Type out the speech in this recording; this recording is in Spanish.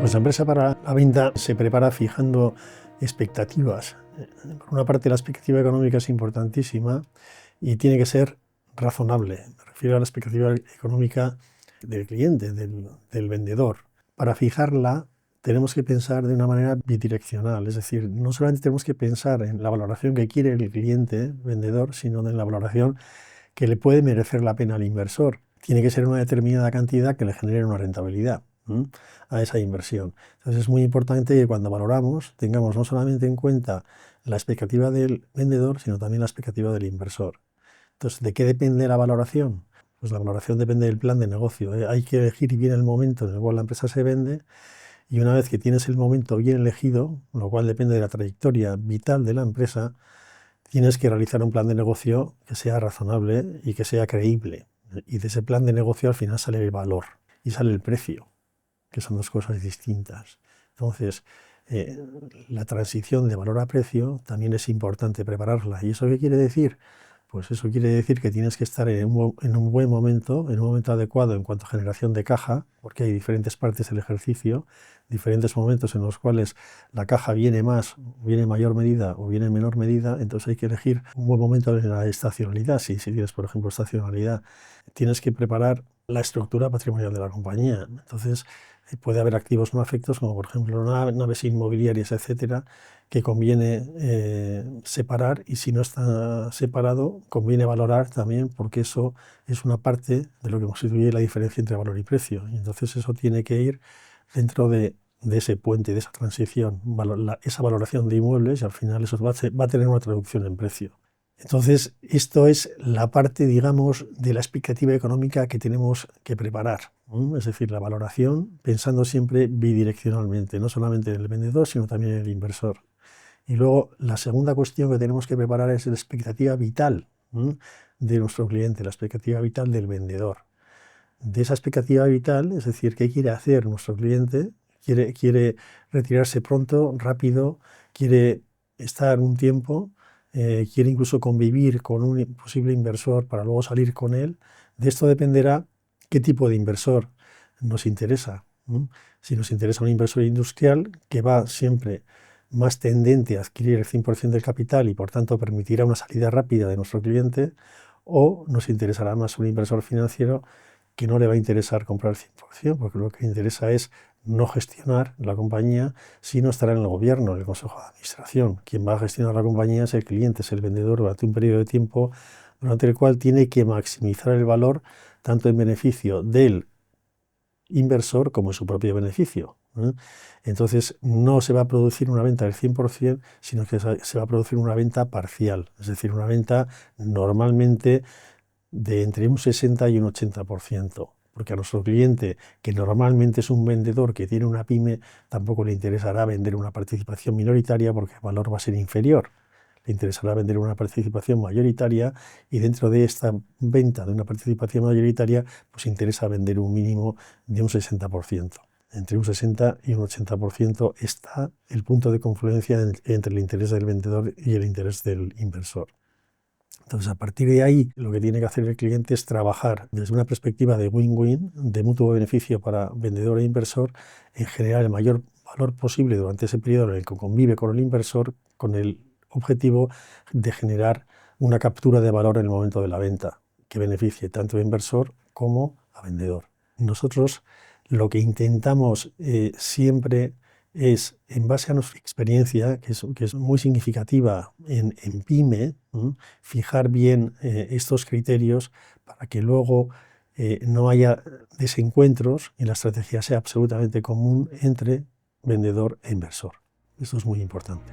Pues la empresa para la venta se prepara fijando expectativas. Por una parte, la expectativa económica es importantísima y tiene que ser razonable. Me refiero a la expectativa económica del cliente, del vendedor. Para fijarla, tenemos que pensar de una manera bidireccional, es decir, no solamente tenemos que pensar en la valoración que quiere el cliente, vendedor, sino en la valoración que le puede merecer la pena al inversor. Tiene que ser una determinada cantidad que le genere una rentabilidad a esa inversión. Entonces es muy importante que cuando valoramos tengamos no solamente en cuenta la expectativa del vendedor, sino también la expectativa del inversor. Entonces, ¿de qué depende la valoración? Pues la valoración depende del plan de negocio. Hay que elegir bien el momento en el cual la empresa se vende, y una vez que tienes el momento bien elegido, lo cual depende de la trayectoria vital de la empresa, tienes que realizar un plan de negocio que sea razonable y que sea creíble. Y de ese plan de negocio al final sale el valor y sale el precio, que son dos cosas distintas. Entonces, la transición de valor a precio también es importante prepararla. ¿Y eso qué quiere decir? Pues eso quiere decir que tienes que estar en un buen momento, en un momento adecuado en cuanto a generación de caja, porque hay diferentes partes del ejercicio, diferentes momentos en los cuales la caja viene más, viene en mayor medida o viene en menor medida. Entonces hay que elegir un buen momento en la estacionalidad. Si tienes, por ejemplo, estacionalidad, tienes que preparar la estructura patrimonial de la compañía. Entonces puede haber activos no afectos, como por ejemplo naves inmobiliarias, etcétera, que conviene separar, y si no está separado, conviene valorar también, porque eso es una parte de lo que constituye la diferencia entre valor y precio. Y entonces eso tiene que ir dentro de ese puente, de esa transición, esa valoración de inmuebles, y al final eso va a tener una traducción en precio. Entonces, esto es la parte, digamos, de la expectativa económica que tenemos que preparar, es decir, la valoración pensando siempre bidireccionalmente, no solamente en el vendedor, sino también en el inversor. Y luego, la segunda cuestión que tenemos que preparar es la expectativa vital de nuestro cliente, la expectativa vital del vendedor. De esa expectativa vital, es decir, ¿qué quiere hacer nuestro cliente? Quiere retirarse pronto, rápido, quiere estar un tiempo, quiere incluso convivir con un posible inversor para luego salir con él. De esto dependerá qué tipo de inversor nos interesa. Si nos interesa un inversor industrial que va siempre más tendente a adquirir el 100% del capital y por tanto permitirá una salida rápida de nuestro cliente, o nos interesará más un inversor financiero que no le va a interesar comprar el 100%, porque lo que le interesa es no gestionar la compañía, sino estar en el gobierno, en el consejo de administración. Quien va a gestionar la compañía es el cliente, es el vendedor, durante un periodo de tiempo durante el cual tiene que maximizar el valor tanto en beneficio del inversor como en su propio beneficio. Entonces no se va a producir una venta del 100%, sino que se va a producir una venta parcial, es decir, una venta normalmente de entre un 60 y un 80%, porque a nuestro cliente, que normalmente es un vendedor que tiene una pyme, tampoco le interesará vender una participación minoritaria porque el valor va a ser inferior. Le interesará vender una participación mayoritaria, y dentro de esta venta de una participación mayoritaria, pues interesa vender un mínimo de un 60%. Entre un 60 y un 80% está el punto de confluencia entre el interés del vendedor y el interés del inversor. Entonces, a partir de ahí, lo que tiene que hacer el cliente es trabajar desde una perspectiva de win-win, de mutuo beneficio para vendedor e inversor, en generar el mayor valor posible durante ese periodo en el que convive con el inversor, con el objetivo de generar una captura de valor en el momento de la venta, que beneficie tanto a inversor como a vendedor. Nosotros lo que intentamos siempre es, en base a nuestra experiencia, que es muy significativa en PYME, fijar bien estos criterios para que luego no haya desencuentros y la estrategia sea absolutamente común entre vendedor e inversor. Esto es muy importante.